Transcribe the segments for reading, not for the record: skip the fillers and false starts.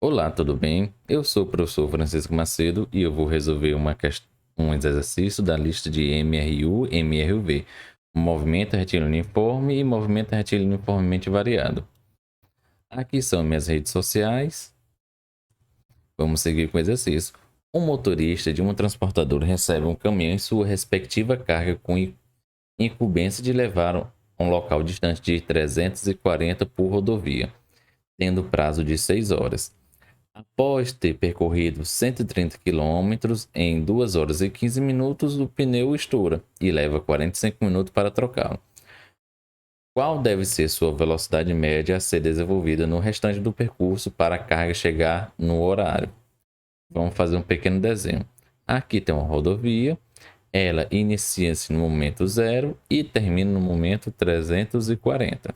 Olá, tudo bem? Eu sou o professor Francisco Macedo e eu vou resolver um exercício da lista de MRU e MRV, movimento retilíneo uniforme e movimento retilíneo uniformemente variado. Aqui são minhas redes sociais. Vamos seguir com o exercício. Um motorista de um transportador recebe um caminhão em sua respectiva carga com incumbência de levar a um local distante de 340 por rodovia, tendo prazo de 6 horas. Após ter percorrido 130 quilômetros em 2 horas e 15 minutos, o pneu estoura e leva 45 minutos para trocá-lo. Qual deve ser sua velocidade média a ser desenvolvida no restante do percurso para a carga chegar no horário? Vamos fazer um pequeno desenho. Aqui tem uma rodovia, ela inicia-se no momento zero e termina no momento 340.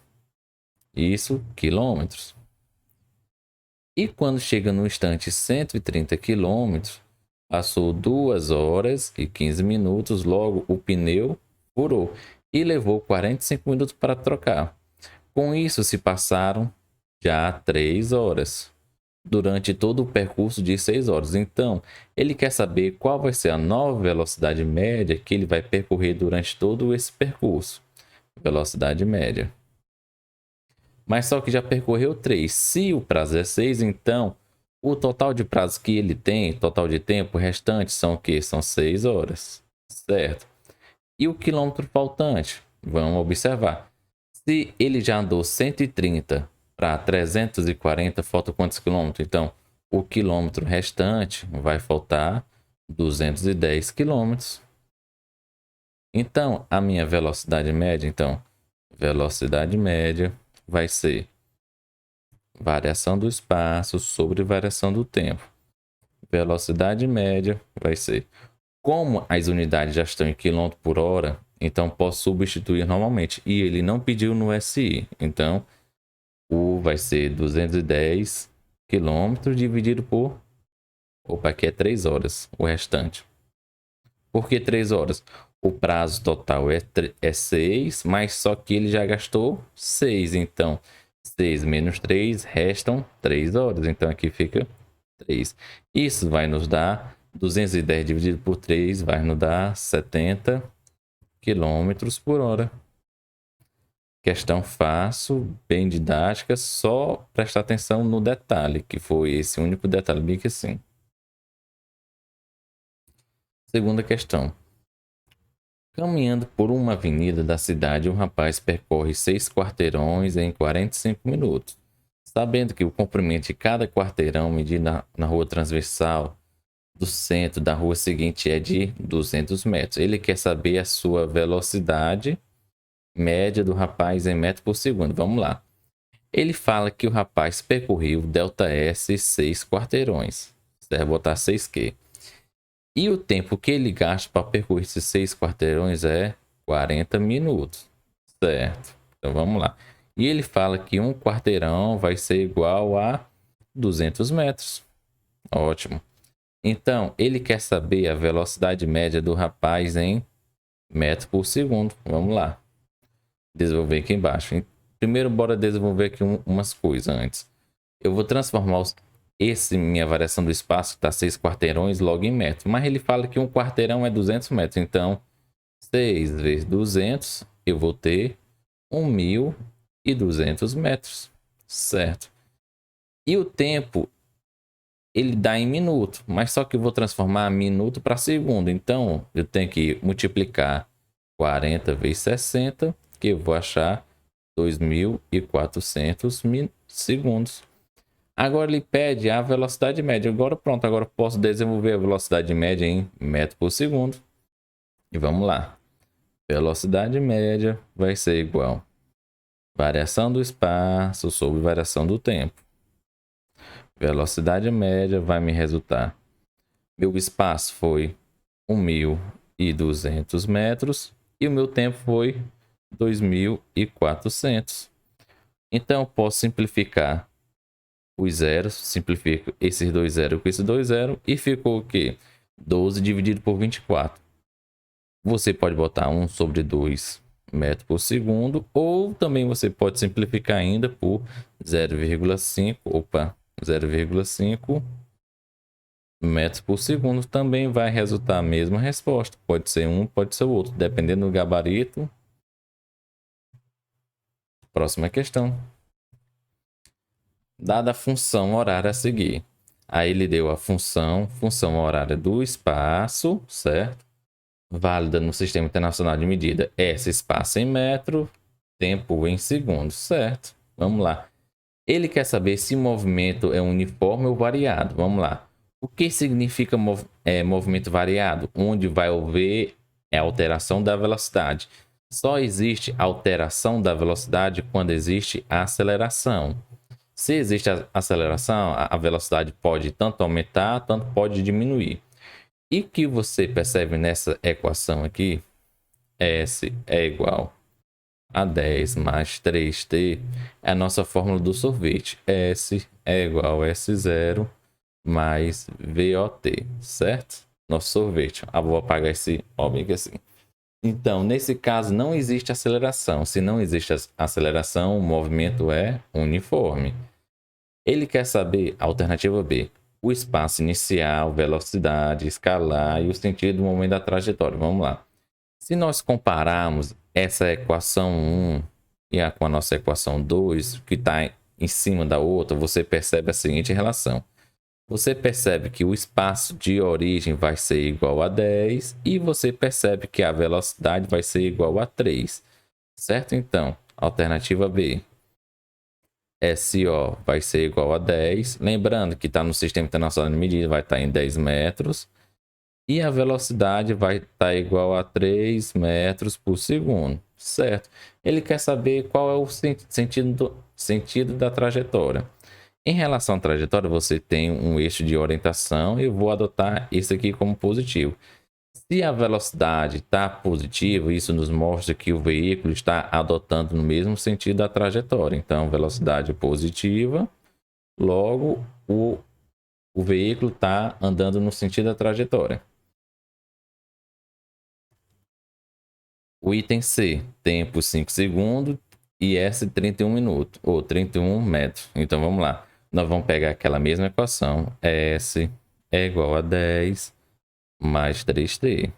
Isso, quilômetros. E quando chega no instante 130 quilômetros, passou 2 horas e 15 minutos, logo o pneu furou e levou 45 minutos para trocar. Com isso, se passaram já 3 horas, durante todo o percurso de 6 horas. Então, ele quer saber qual vai ser a nova velocidade média que ele vai percorrer durante todo esse percurso. Velocidade média. Mas só que já percorreu 3. Se o prazo é 6, então o total de prazo que ele tem, total de tempo restante, são o quê? São 6 horas, certo? E o quilômetro faltante? Vamos observar. Se ele já andou 130 para 340, falta quantos quilômetros? Então, o quilômetro restante vai faltar 210 quilômetros. Então, a minha velocidade média, velocidade média vai ser variação do espaço sobre variação do tempo. Velocidade média vai ser, como as unidades já estão em quilômetro por hora, então posso substituir normalmente. E ele não pediu no SI, então o vai ser 210 quilômetros dividido por... Opa, aqui é 3 horas, o restante. Por que 3 horas? O prazo total é 6, mas só que ele já gastou 6, então 6 menos 3 restam 3 horas. Então aqui fica 3. Isso vai nos dar 210 dividido por 3, vai nos dar 70 quilômetros por hora. Questão fácil, bem didática, só prestar atenção no detalhe, que foi esse único detalhe, bem que sim. Segunda questão. Caminhando por uma avenida da cidade, um rapaz percorre 6 quarteirões em 45 minutos. Sabendo que o comprimento de cada quarteirão medido na rua transversal do centro da rua seguinte é de 200 metros. Ele quer saber a sua velocidade média do rapaz em metros por segundo. Vamos lá. Ele fala que o rapaz percorreu ΔS 6 quarteirões. Você vai botar 6Q. E o tempo que ele gasta para percorrer esses 6 quarteirões é 40 minutos. Certo. Então vamos lá. E ele fala que um quarteirão vai ser igual a 200 metros. Ótimo. Então, ele quer saber a velocidade média do rapaz em metros por segundo. Vamos lá. Desenvolver aqui embaixo. Primeiro, bora desenvolver aqui umas coisas antes. Eu vou transformar minha variação do espaço, que está 6 quarteirões, logo em metros. Mas ele fala que um quarteirão é 200 metros. Então, 6 vezes 200, eu vou ter 1.200 metros. Certo. E o tempo, ele dá em minuto. Mas só que eu vou transformar minuto para segundo. Então, eu tenho que multiplicar 40 vezes 60, que eu vou achar 2.400 segundos. Agora ele pede a velocidade média. Agora pronto, agora posso desenvolver a velocidade média em metro por segundo. E vamos lá. Velocidade média vai ser igual variação do espaço sobre variação do tempo. Velocidade média vai me resultar. Meu espaço foi 1.200 metros e o meu tempo foi 2.400. Então, eu posso simplificar os zeros, simplifico esses dois zeros com esses dois zeros e ficou o quê? 12 dividido por 24. Você pode botar 1 sobre 2 metros por segundo ou também você pode simplificar ainda por 0,5, 0,5 metros por segundo. Também vai resultar a mesma resposta. Pode ser um, pode ser o outro, dependendo do gabarito. Próxima questão. Dada a função horária a seguir. Aí ele deu a função horária do espaço, certo? Válida no Sistema Internacional de Medida. S espaço em metro, tempo em segundos, certo? Vamos lá. Ele quer saber se o movimento é uniforme ou variado. Vamos lá. O que significa movimento variado? Onde vai haver alteração da velocidade. Só existe alteração da velocidade quando existe aceleração. Se existe aceleração, a velocidade pode tanto aumentar, tanto pode diminuir. E o que você percebe nessa equação aqui? S é igual a 10 mais 3t é a nossa fórmula do sorvete. S é igual a S0 mais VOT, certo? Nosso sorvete. Vou apagar esse óbvio aqui assim. Então, nesse caso, não existe aceleração. Se não existe aceleração, o movimento é uniforme. Ele quer saber, alternativa B, o espaço inicial, velocidade, escalar e o sentido do momento da trajetória. Vamos lá. Se nós compararmos essa equação 1 com a nossa equação 2, que está em cima da outra, você percebe a seguinte relação. Você percebe que o espaço de origem vai ser igual a 10 e você percebe que a velocidade vai ser igual a 3. Certo? Então, alternativa B. SO vai ser igual a 10. Lembrando que está no Sistema Internacional de Medida, vai estar em 10 metros. E a velocidade vai estar igual a 3 metros por segundo. Certo? Ele quer saber qual é o sentido da trajetória. Em relação à trajetória, você tem um eixo de orientação e eu vou adotar esse aqui como positivo. Se a velocidade está positiva, isso nos mostra que o veículo está adotando no mesmo sentido da trajetória. Então, velocidade positiva, logo o veículo está andando no sentido da trajetória. O item C, tempo 5 segundos e S 31 minutos, ou 31 metros. Então, vamos lá. Nós vamos pegar aquela mesma equação. S é igual a 10 mais 3t.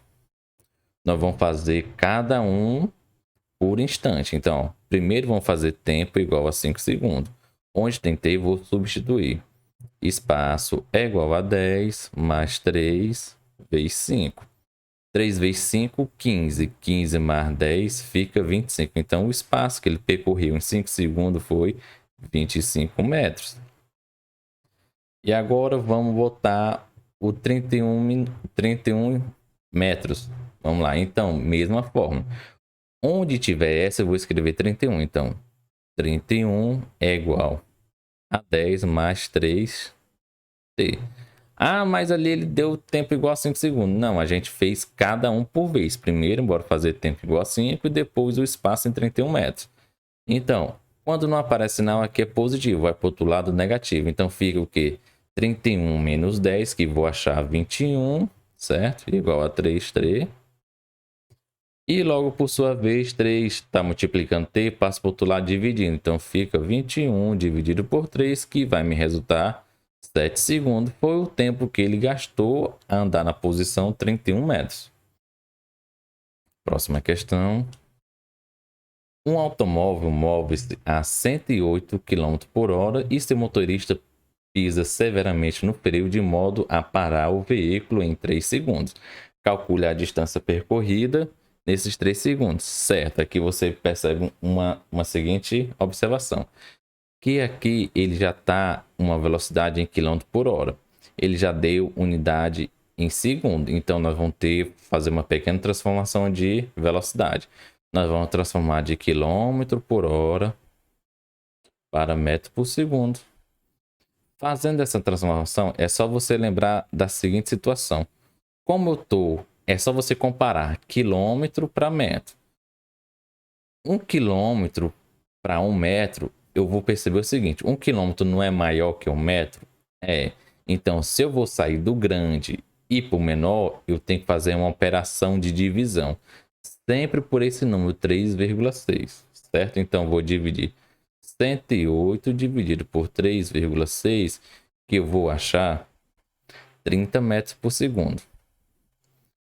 Nós vamos fazer cada um por instante. Então, primeiro vamos fazer tempo igual a 5 segundos. Onde tem t, vou substituir. Espaço é igual a 10 mais 3 vezes 5. 3 vezes 5, 15. 15 mais 10 fica 25. Então, o espaço que ele percorreu em 5 segundos foi 25 metros. E agora vamos botar o 31 metros. Vamos lá. Então, mesma forma. Onde tiver essa, eu vou escrever 31. Então, 31 é igual a 10 mais 3t. Mas ali ele deu tempo igual a 5 segundos. Não, a gente fez cada um por vez. Primeiro, bora fazer tempo igual a 5 e depois o espaço em 31 metros. Então, quando não aparece sinal, aqui é positivo, vai para o outro lado negativo. Então, fica o quê? 31 menos 10, que vou achar 21, certo? Igual a 3t. E logo, por sua vez, 3 está multiplicando t, passa para o outro lado dividindo. Então, fica 21 dividido por 3, que vai me resultar 7 segundos. Foi o tempo que ele gastou a andar na posição 31 metros. Próxima questão. Um automóvel move-se a 108 km por hora e seu motorista pisa severamente no freio de modo a parar o veículo em 3 segundos. Calcule a distância percorrida nesses 3 segundos. Certo, aqui você percebe uma seguinte observação. Que aqui ele já está uma velocidade em quilômetro por hora. Ele já deu unidade em segundo. Então, nós vamos fazer uma pequena transformação de velocidade. Nós vamos transformar de quilômetro por hora para metro por segundo. Fazendo essa transformação, é só você lembrar da seguinte situação. Como eu estou, é só você comparar quilômetro para metro. 1 quilômetro para 1 metro, eu vou perceber o seguinte. 1 quilômetro não é maior que 1 metro? É. Então, se eu vou sair do grande e para o menor, eu tenho que fazer uma operação de divisão. Sempre por esse número, 3,6. Certo? Então, vou dividir 108 dividido por 3,6, que eu vou achar 30 metros por segundo.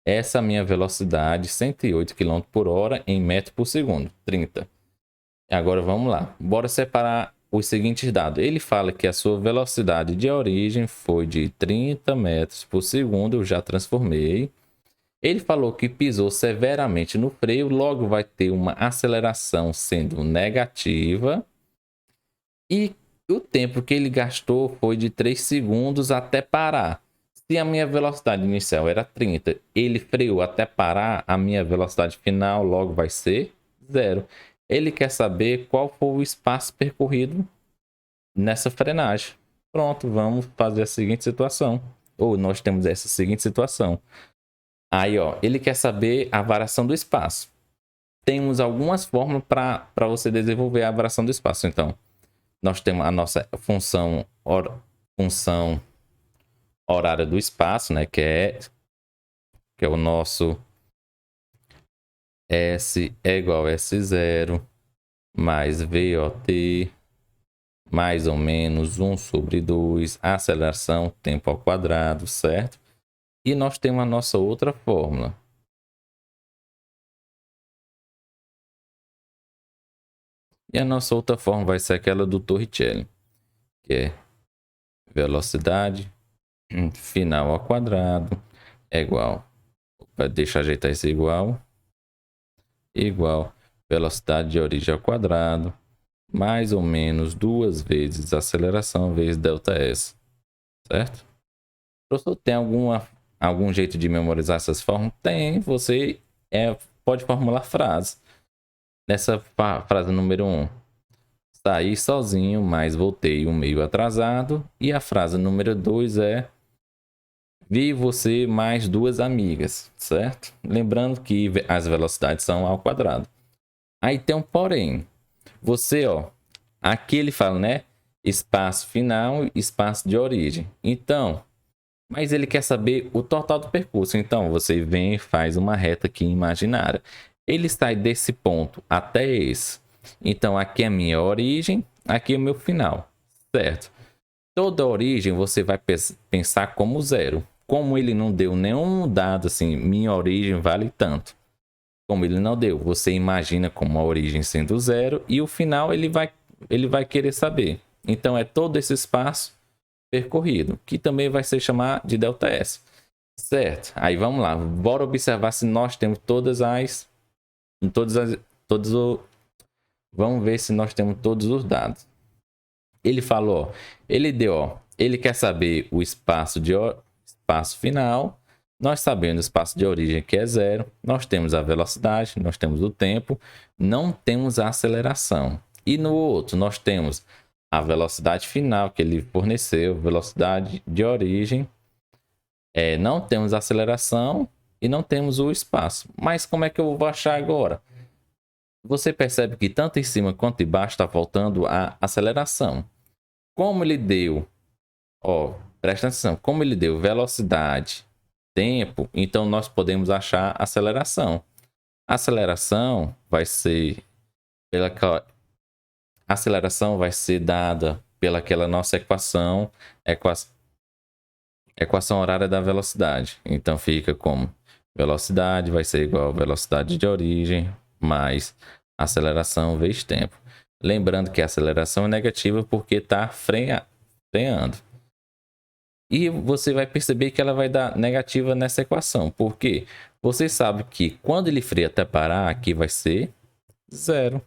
Essa é a minha velocidade, 108 km por hora em metros por segundo, 30. Agora vamos lá, bora separar os seguintes dados. Ele fala que a sua velocidade de origem foi de 30 metros por segundo, eu já transformei. Ele falou que pisou severamente no freio, logo vai ter uma aceleração sendo negativa. E o tempo que ele gastou foi de 3 segundos até parar. Se a minha velocidade inicial era 30, ele freou até parar, a minha velocidade final logo vai ser 0. Ele quer saber qual foi o espaço percorrido nessa frenagem. Pronto, vamos fazer a seguinte situação. Ou nós temos essa seguinte situação. Aí, ó, ele quer saber a variação do espaço. Temos algumas formas para você desenvolver a variação do espaço. Então, nós temos a nossa função horária do espaço, né? Que é o nosso S é igual a S0 mais VOT mais ou menos 1 sobre 2, aceleração, tempo ao quadrado, certo? E nós temos a nossa outra fórmula. E a nossa outra fórmula vai ser aquela do Torricelli, que é velocidade final ao quadrado é igual. Deixa eu ajeitar isso igual velocidade de origem ao quadrado mais ou menos 2 vezes aceleração vezes ΔS, certo? Professor, tem algum jeito de memorizar essas fórmulas? Tem, você pode formular frases. Nessa frase número 1, saí sozinho, mas voltei um meio atrasado. E a frase número 2 é vi você mais 2 amigas, certo? Lembrando que as velocidades são ao quadrado. Aí tem um porém. Você, ó, aqui ele fala, né? Espaço final e espaço de origem. Então, mas ele quer saber o total do percurso. Então, você vem e faz uma reta aqui imaginária. Ele sai desse ponto até esse. Então, aqui é a minha origem, aqui é o meu final, certo? Toda origem você vai pensar como 0. Como ele não deu nenhum dado assim, minha origem vale tanto. Como ele não deu, você imagina como a origem sendo 0 e o final ele vai querer saber. Então, é todo esse espaço percorrido, que também vai ser chamado de ΔS. Certo? Aí vamos lá. Bora observar se nós temos vamos ver se nós temos todos os dados. Ele falou, ele quer saber o espaço final. Nós sabemos o espaço de origem que é 0. Nós temos a velocidade, nós temos o tempo, não temos a aceleração. E no outro, nós temos a velocidade final que ele forneceu, velocidade de origem. Não temos aceleração e não temos o espaço. Mas como é que eu vou achar agora? Você percebe que tanto em cima quanto embaixo está faltando a aceleração. Como ele deu, ó, presta atenção, como ele deu velocidade, tempo, então nós podemos achar aceleração. A aceleração vai ser dada pelaquela nossa equação horária da velocidade. Então fica como velocidade vai ser igual a velocidade de origem mais aceleração vezes tempo. Lembrando que a aceleração é negativa porque está freando. E você vai perceber que ela vai dar negativa nessa equação. Por quê? Você sabe que quando ele freia até parar, aqui vai ser 0.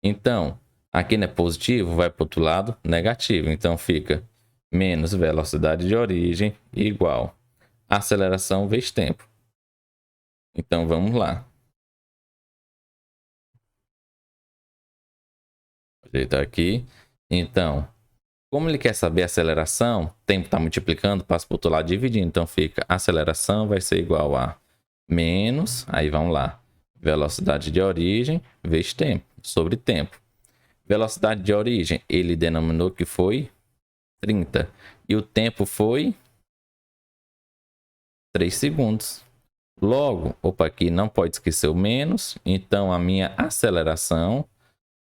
Então, aqui não é positivo, vai para o outro lado, negativo. Então, fica menos velocidade de origem igual aceleração vezes tempo. Então, vamos lá. Vou ajeitar aqui. Então, como ele quer saber a aceleração, o tempo está multiplicando, passa para o outro lado dividindo. Então, fica aceleração vai ser igual a menos, aí vamos lá, velocidade de origem vezes tempo, sobre tempo. Velocidade de origem, ele denominou que foi 30. E o tempo foi 3 segundos. Logo, opa, aqui não pode esquecer o menos. Então, a minha aceleração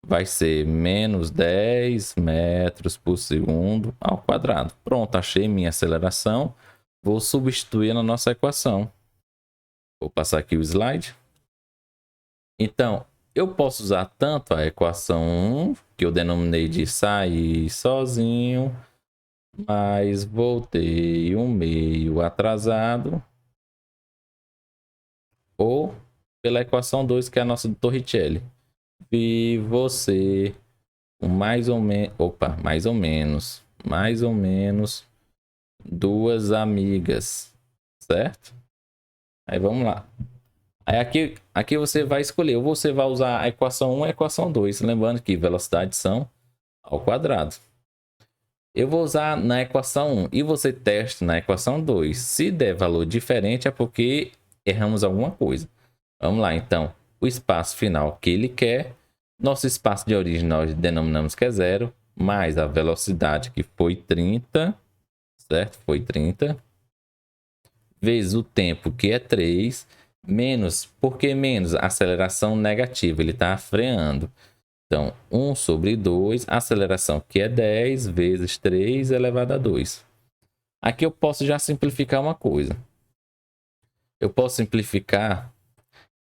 vai ser menos 10 metros por segundo ao quadrado. Pronto, achei minha aceleração. Vou substituir na nossa equação. Vou passar aqui o slide. Então, eu posso usar tanto a equação 1, que eu denominei de sair sozinho, mas voltei um meio atrasado, ou pela equação 2, que é a nossa do Torricelli. Vi você mais ou menos, mais ou menos duas amigas, certo? Aí vamos lá. Aí aqui você vai escolher, ou você vai usar a equação 1 e a equação 2, lembrando que velocidades são ao quadrado. Eu vou usar na equação 1 e você testa na equação 2. Se der valor diferente é porque erramos alguma coisa. Vamos lá, então. O espaço final que ele quer, nosso espaço de origem nós denominamos que é 0, mais a velocidade que foi 30, certo? Foi 30, vezes o tempo que é 3, menos, por que menos? Aceleração negativa, ele está freando. Então, 1 sobre 2, aceleração que é 10 vezes 3 elevado a 2. Aqui eu posso já simplificar uma coisa. Eu posso simplificar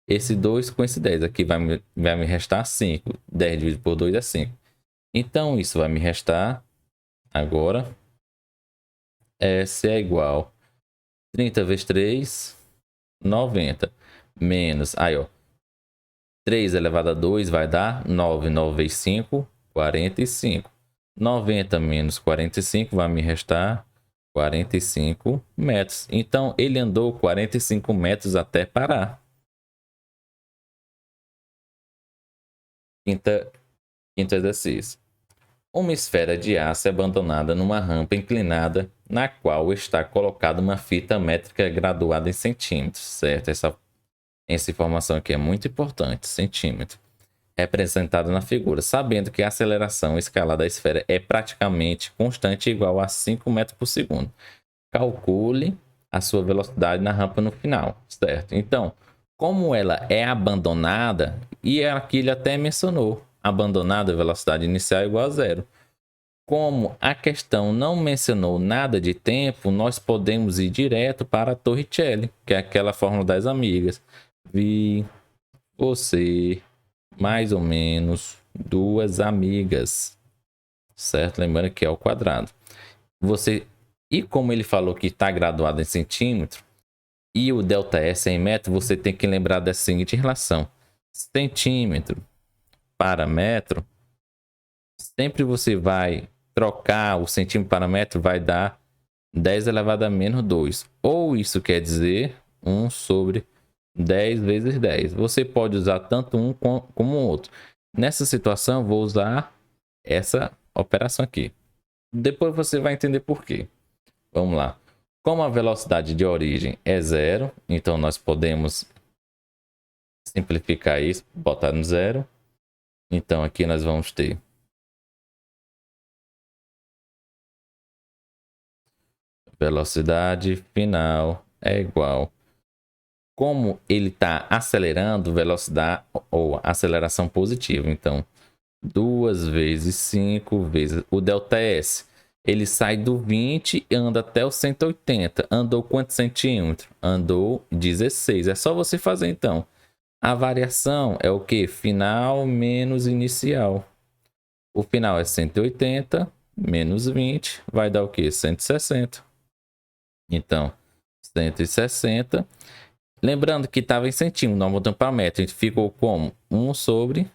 esse 2 com esse 10. Aqui vai me restar 5. 10 dividido por 2 é 5. Então, isso vai me restar agora. S é igual 30 vezes 3, 90. Menos, aí ó, 3 elevado a 2 vai dar 9. 9 vezes 5, 45. 90 menos 45 vai me restar 45 metros. Então, ele andou 45 metros até parar. Quinto exercício. Uma esfera de aço é abandonada numa rampa inclinada na qual está colocada uma fita métrica graduada em centímetros, certo? Essa informação aqui é muito importante, centímetro. Representada na figura, sabendo que a aceleração escalar da esfera é praticamente constante igual a 5 metros por segundo. Calcule a sua velocidade na rampa no final, certo? Então, como ela é abandonada, e aqui ele até mencionou, abandonada, velocidade inicial é igual a 0. Como a questão não mencionou nada de tempo, nós podemos ir direto para a Torricelli, que é aquela fórmula das amigas. Vi você mais ou menos duas amigas, certo? Lembrando que é ao quadrado. E como ele falou que está graduado em centímetro, e o ΔS é em metro, você tem que lembrar da seguinte relação. Centímetro para metro, sempre você vai trocar o centímetro para metro, vai dar 10 elevado a menos 2. Ou isso quer dizer 1 sobre 10 vezes 10. Você pode usar tanto um como o outro. Nessa situação, vou usar essa operação aqui. Depois você vai entender por quê. Vamos lá. Como a velocidade de origem é 0, então nós podemos simplificar isso, botar no 0. Então aqui nós vamos ter velocidade final é igual. Como ele está acelerando, velocidade ou aceleração positiva. Então, 2 vezes 5 vezes o ΔS. Ele sai do 20 e anda até o 180. Andou quantos centímetros? Andou 16. É só você fazer então. A variação é o que? Final menos inicial. O final é 180 menos 20. Vai dar o que? 160. Então, 160. Lembrando que estava em centímetros, não mudando para metro. A gente ficou como? 1 sobre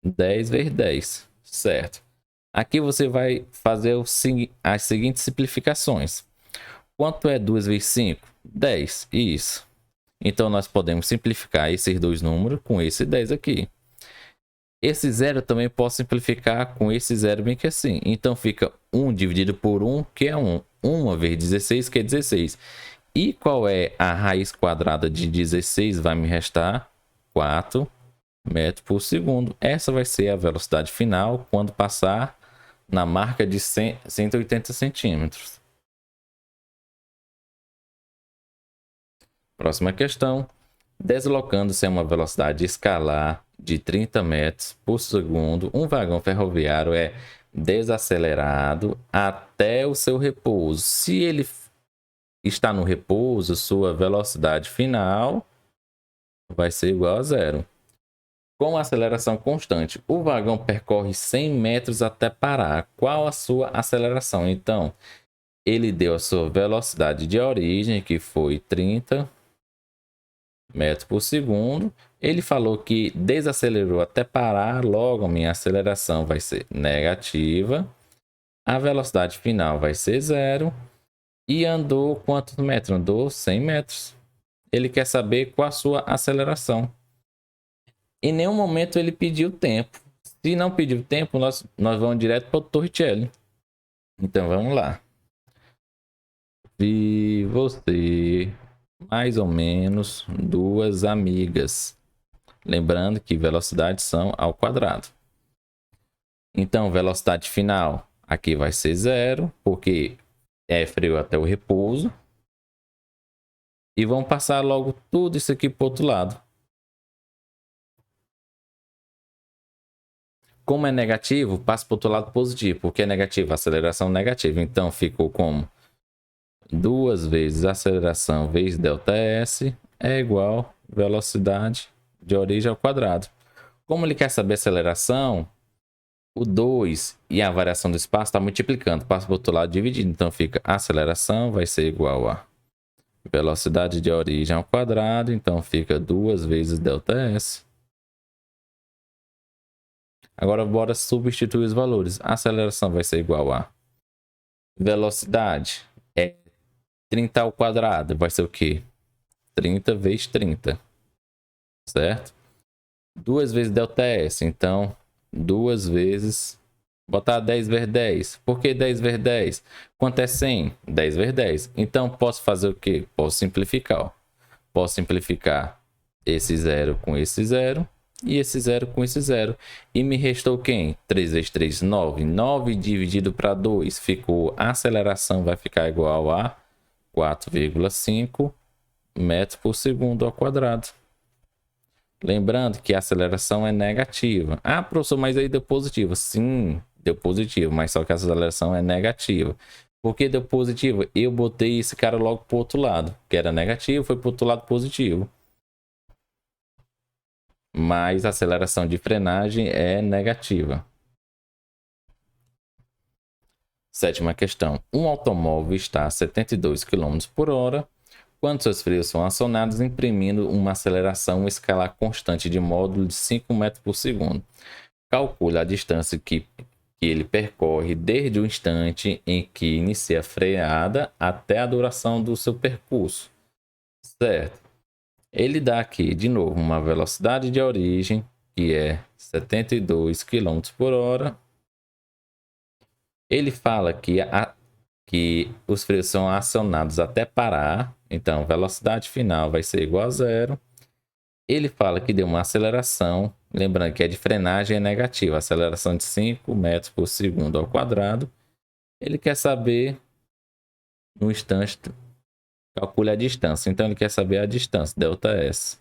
10 vezes 10. Certo. Aqui você vai fazer as seguintes simplificações. Quanto é 2 vezes 5? 10. Isso. Então, nós podemos simplificar esses dois números com esse 10 aqui. Esse 0 também posso simplificar com esse 0 bem que assim. Então, fica 1 dividido por 1, que é 1. 1 vezes 16, que é 16. E qual é a raiz quadrada de 16? Vai me restar 4 metros por segundo. Essa vai ser a velocidade final quando passar na marca de 180 centímetros. Próxima questão. Deslocando-se a uma velocidade escalar de 30 metros por segundo, um vagão ferroviário é desacelerado até o seu repouso. Se ele está no repouso, sua velocidade final vai ser igual a zero. Com aceleração constante, o vagão percorre 100 metros até parar. Qual a sua aceleração? Então, ele deu a sua velocidade de origem, que foi 30 metros por segundo. Ele falou que desacelerou até parar, logo a minha aceleração vai ser negativa. A velocidade final vai ser zero. E andou quantos metros? Andou 100 metros. Ele quer saber qual a sua aceleração. Em nenhum momento ele pediu tempo. Se não pediu tempo, nós vamos direto para o Torricelli. Então vamos lá. Vi você, mais ou menos, duas amigas. Lembrando que velocidades são ao quadrado. Então, velocidade final aqui vai ser zero, porque é freio até o repouso. E vamos passar logo tudo isso aqui para o outro lado. Como é negativo, passa para o outro lado positivo, porque é negativo, aceleração negativa. Então, ficou como 2 vezes aceleração vezes ΔS é igual velocidade de origem ao quadrado. Como ele quer saber a aceleração, o 2 e a variação do espaço está multiplicando. Passa para o outro lado dividindo. Então, fica aceleração vai ser igual a velocidade de origem ao quadrado. Então, fica 2 vezes ΔS. Agora, bora substituir os valores. A aceleração vai ser igual a velocidade é 30 ao quadrado. Vai ser o quê? 30 vezes 30. Certo? 2 vezes ΔS. Então, 2 vezes... Botar 10 vezes 10. Por que 10 vezes 10? Quanto é 100? 10 vezes 10. Então, posso fazer o quê? Posso simplificar. Ó. Posso simplificar esse zero com esse zero. E esse zero com esse zero. E me restou quem? 3 vezes 3, 9. 9 dividido para 2. Ficou, a aceleração vai ficar igual a 4,5 metros por segundo ao quadrado. Lembrando que a aceleração é negativa. Ah, professor, mas aí deu positivo. Sim, deu positivo, mas só que a aceleração é negativa. Por que deu positivo? Eu botei esse cara logo para o outro lado, que era negativo, foi para o outro lado positivo. Mas a aceleração de frenagem é negativa. Sétima questão. Um automóvel está a 72 km por hora quando seus freios são acionados, imprimindo uma aceleração escalar constante de módulo de 5 metros por segundo. Calcule a distância que ele percorre desde o instante em que inicia a freada até a duração do seu percurso. Certo? Ele dá aqui, de novo, uma velocidade de origem, que é 72 km por hora. Ele fala que os freios são acionados até parar. Então, velocidade final vai ser igual a zero. Ele fala que deu uma aceleração. Lembrando que a de frenagem é negativa. Aceleração de 5 metros por segundo ao quadrado. Ele quer saber, no instante, calcule a distância. Então, ele quer saber a distância, ΔS.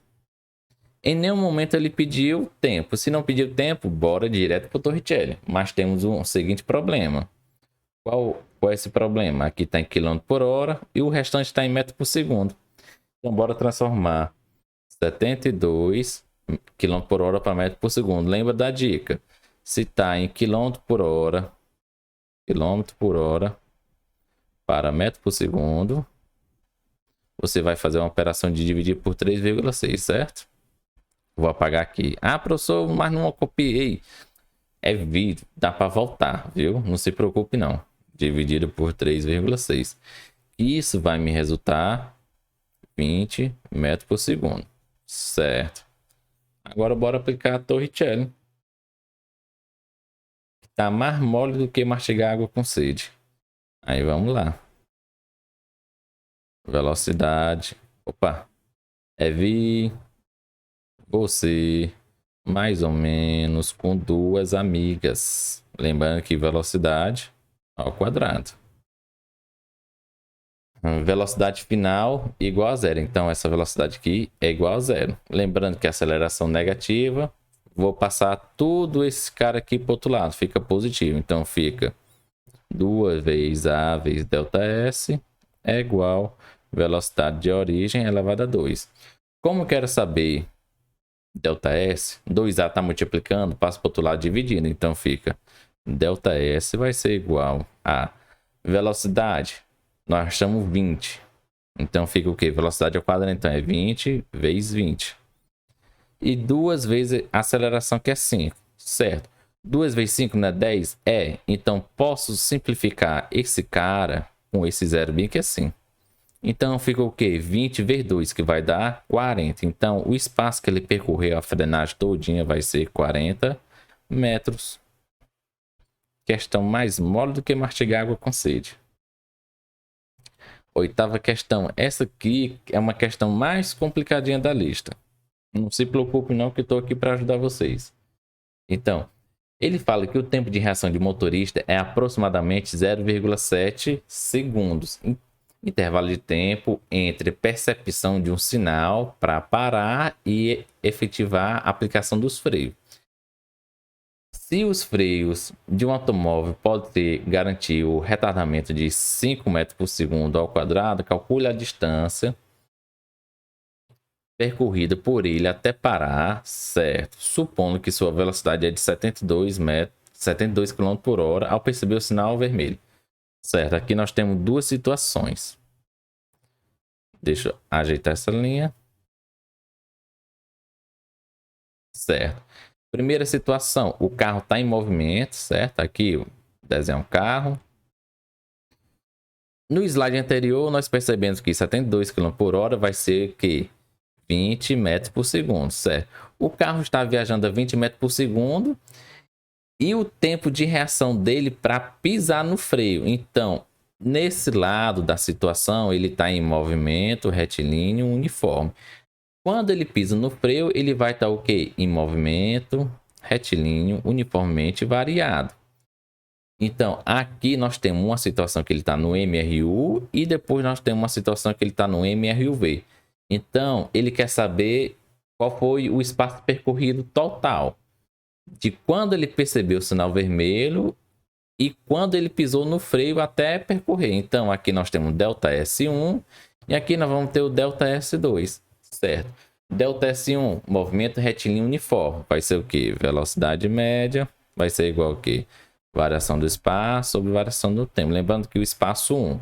Em nenhum momento ele pediu tempo. Se não pediu tempo, bora direto para o Torricelli. Mas temos um seguinte problema. Qual é esse problema? Aqui está em km por hora e o restante está em metro por segundo. Então, bora transformar 72 km por hora para metro por segundo. Lembra da dica? Se está em km por hora para metro por segundo, você vai fazer uma operação de dividir por 3,6, certo? Vou apagar aqui. Ah, professor, mas não copiei. É vídeo, dá para voltar, viu? Não se preocupe não. Dividido por 3,6. Isso vai me resultar 20 metros por segundo. Certo. Agora bora aplicar a Torricelli. Tá mais mole do que mastigar água com sede. Aí vamos lá. Velocidade. Opa. É vi você mais ou menos com duas amigas. Lembrando que velocidade ao quadrado. Velocidade final igual a zero. Então, essa velocidade aqui é igual a zero. Lembrando que a aceleração negativa vou passar tudo esse cara aqui para o outro lado, fica positivo. Então fica 2 vezes A vezes ΔS é igual velocidade de origem elevada a 2. Como eu quero saber ΔS, 2A está multiplicando, passa para o outro lado dividindo. Então fica ΔS vai ser igual a velocidade. Nós achamos 20. Então fica o quê? Velocidade ao quadrado, então é 20 vezes 20. E 2 vezes a aceleração, que é 5, certo? 2 vezes 5 não é 10? É. Então posso simplificar esse cara com esse zero bem que é 5. Então fica o quê? 20 vezes 2, que vai dar 40. Então o espaço que ele percorreu a frenagem todinha vai ser 40 metros. Questão mais mole do que mastigar água com sede. Oitava questão. Essa aqui é uma questão mais complicadinha da lista. Não se preocupe não, que eu estou aqui para ajudar vocês. Então, ele fala que o tempo de reação de motorista é aproximadamente 0,7 segundos. Intervalo de tempo entre percepção de um sinal para parar e efetivar a aplicação dos freios. Se os freios de um automóvel podem garantir o retardamento de 5 metros por segundo ao quadrado, calcule a distância percorrida por ele até parar, certo? Supondo que sua velocidade é de 72 km por hora ao perceber o sinal vermelho. Certo, aqui nós temos duas situações. Deixa eu ajeitar essa linha. Certo. Primeira situação, o carro está em movimento, certo? Aqui o desenho um carro. No slide anterior, nós percebemos que 72 km por hora vai ser que 20 metros por segundo, certo? O carro está viajando a 20 metros por segundo e o tempo de reação dele para pisar no freio. Então, nesse lado da situação, ele está em movimento retilíneo uniforme. Quando ele pisa no freio, ele vai estar o quê? Em movimento retilíneo uniformemente variado. Então, aqui nós temos uma situação que ele está no MRU e depois nós temos uma situação que ele está no MRUV. Então, ele quer saber qual foi o espaço percorrido total de quando ele percebeu o sinal vermelho e quando ele pisou no freio até percorrer. Então, aqui nós temos ΔS1 e aqui nós vamos ter o ΔS2, certo? ΔS1, movimento retilíneo uniforme, vai ser o quê? Velocidade média vai ser igual ao quê? Variação do espaço sobre variação do tempo. Lembrando que o espaço 1.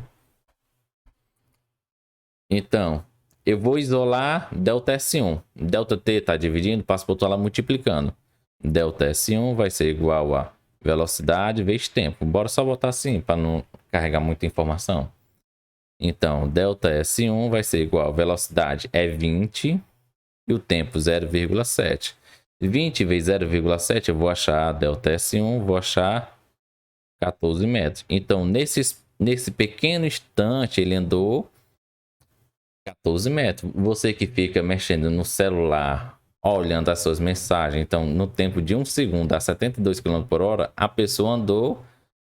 Então, eu vou isolar ΔS1. ΔT está dividindo, passo para o outro lado multiplicando. ΔS1 vai ser igual a velocidade vezes tempo. Bora só botar assim, para não carregar muita informação. Então, ΔS1 vai ser igual a velocidade é 20 e o tempo 0,7. 20 vezes 0,7 eu vou achar ΔS1, vou achar 14 metros. Então, nesse pequeno instante, ele andou 14 metros. Você que fica mexendo no celular, olhando as suas mensagens, então no tempo de 1 segundo a 72 km por hora, a pessoa andou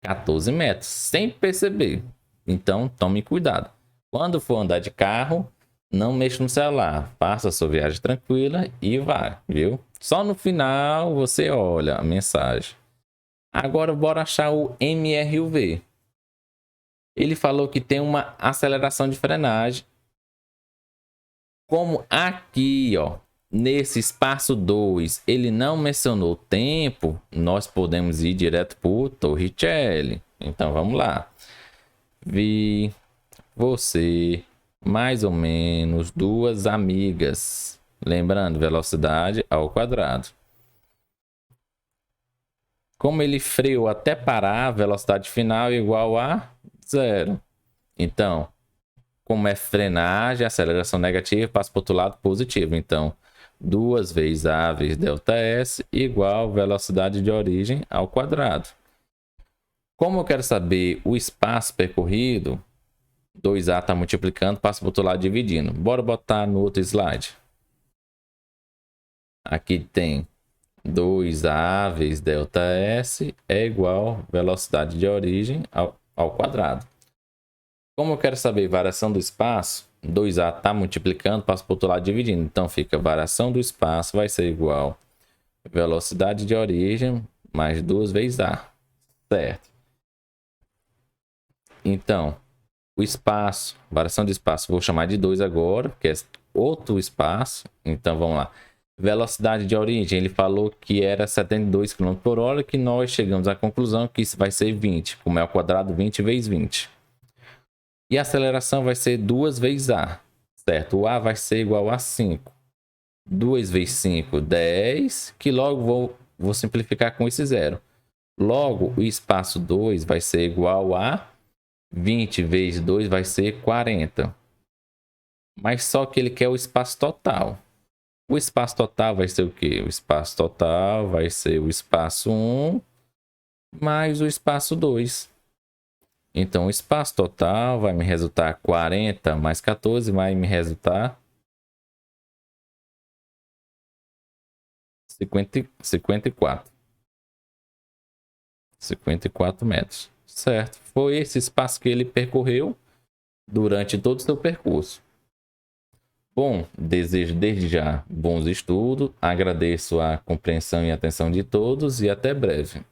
14 metros, sem perceber. Então tome cuidado. Quando for andar de carro, não mexa no celular. Faça a sua viagem tranquila e vai, viu? Só no final você olha a mensagem. Agora bora achar o MRUV. Ele falou que tem uma aceleração de frenagem. Como aqui, ó, nesse espaço 2, ele não mencionou tempo, nós podemos ir direto para o Torricelli. Então, vamos lá. Vi você, mais ou menos, duas amigas. Lembrando, velocidade ao quadrado. Como ele freou até parar, a velocidade final é igual a 0. Então, como é frenagem, aceleração negativa, passa para o outro lado positivo. Então, 2 vezes A vezes ΔS igual velocidade de origem ao quadrado. Como eu quero saber o espaço percorrido, 2A está multiplicando, passa para o outro lado dividindo. Bora botar no outro slide. Aqui tem 2A vezes ΔS é igual velocidade de origem ao quadrado. Como eu quero saber variação do espaço, 2A está multiplicando, passa para o outro lado dividindo. Então fica variação do espaço vai ser igual Velocidade de origem mais 2 vezes A. Certo. Então, o espaço, variação de espaço, vou chamar de 2 agora, que é outro espaço. Então, vamos lá. Velocidade de origem, ele falou que era 72 km por hora, que nós chegamos à conclusão que isso vai ser 20, como é ao quadrado 20 vezes 20. E a aceleração vai ser 2 vezes A, certo? O A vai ser igual a 5. 2 vezes 5, 10, que logo vou simplificar com esse zero. Logo, o espaço 2 vai ser igual a 20 vezes 2 vai ser 40. Mas só que ele quer o espaço total. O espaço total vai ser o quê? O espaço total vai ser o espaço 1 mais o espaço 2. Então, o espaço total vai me resultar 40 mais 14, vai me resultar 54. 54 metros. Certo. Foi esse espaço que ele percorreu durante todo o seu percurso. Bom, desejo desde já bons estudos, agradeço a compreensão e atenção de todos e até breve.